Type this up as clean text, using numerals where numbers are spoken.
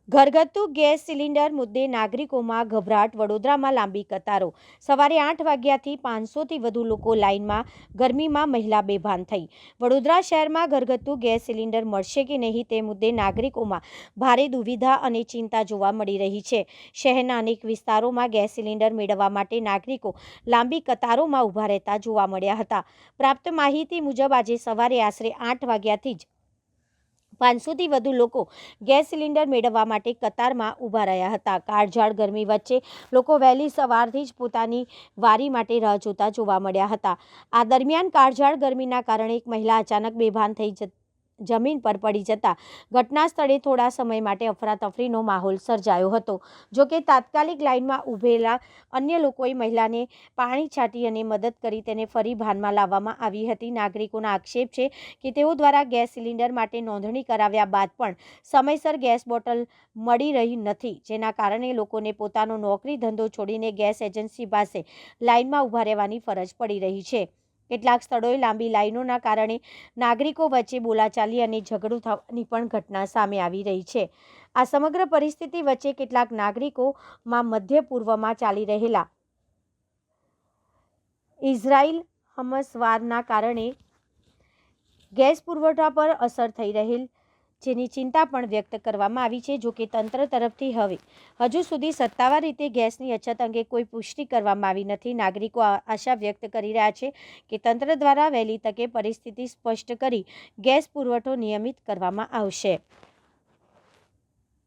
ઘરગથ્થુ gas cylinder મુદ્દે નાગરિકોમાં ગભરાટ. વડોદરામાં લાંબી કતારો. સવારે 8 વાગ્યાથી 500થી વધુ લોકો લાઇનમાં. ગરમીમાં મહિલા બેભાન થઈ. વડોદરા શહેરમાં ઘરગથ્થુ ગેસ સિલિન્ડર મળશે કે નહીં તે મુદ્દે નાગરિકોમાં ભારે દુવિધા અને ચિંતા જોવા મળી રહી છે. શહેરના અનેક વિસ્તારોમાં ગેસ સિલિન્ડર મેળવવા માટે નાગરિકો લાંબી કતારોમાં ઊભા રહેતા જોવા મળ્યા હતા. પ્રાપ્ત માહિતી મુજબ આજે સવારે આશરે 8 વાગ્યાથી જ 500થી વધુ લોકો ગેસ સિલિન્ડર મેળવવા માટે કતારમાં ઊભા રહ્યા હતા. કાળઝાળ ગરમી વચ્ચે લોકો વહેલી સવારથી જ પોતાની વારી માટે રાહ જોતા જોવા મળ્યા હતા. આ દરમિયાન કાળઝાળ ગરમીના કારણે એક મહિલા અચાનક બેભાન થઈ જમીન પર પડી જતા ઘટના સ્થળે થોડા સમય માટે અફરાતફરીનો માહોલ સર્જાયો હતો. જોકે તાત્કાલિક લાઇનમાં ઊભેલા અન્ય લોકોએ મહિલાને પાણી છાંટી અને મદદ કરી તેને ફરી ભાનમાં લાવવામાં આવી હતી. નાગરિકોના આક્ષેપ છે કે તેઓ દ્વારા ગેસ સિલિન્ડર માટે નોંધણી કરાવ્યા બાદ પણ સમયસર ગેસ બોટલ મળી રહી નથી, જેના કારણે લોકોને પોતાનો નોકરી ધંધો છોડીને ગેસ એજન્સી પાસે લાઇનમાં ઊભા રહેવાની ફરજ પડી રહી છે. કેટલાક સ્થળોએ લાંબી લાઇનોના કારણે નાગરિકો વચ્ચે બોલાચાલી અને ઝઘડો થવાની પણ ઘટના સામે આવી રહી છે. આ સમગ્ર પરિસ્થિતિ વચ્ચે કેટલાક નાગરિકોમાં મધ્ય પૂર્વમાં ચાલી રહેલા ઇઝરાયલ-હમસ વારના કારણે ગેસ પુરવઠા પર અસર થઈ રહેલ જેની ચિંતા પણ વ્યક્ત કરવામાં આવી છે. જોકે તંત્ર તરફથી હજુ સુધી સત્તાવાર રીતે ગેસની અછત અંગે કોઈ પુષ્ટિ કરવામાં આવી નથી. નાગરિકો આશા વ્યક્ત કરી રહ્યા છે કે તંત્ર દ્વારા વહેલી તકે પરિસ્થિતિ સ્પષ્ટ કરી ગેસ પુરવઠો નિયમિત કરવામાં આવશે.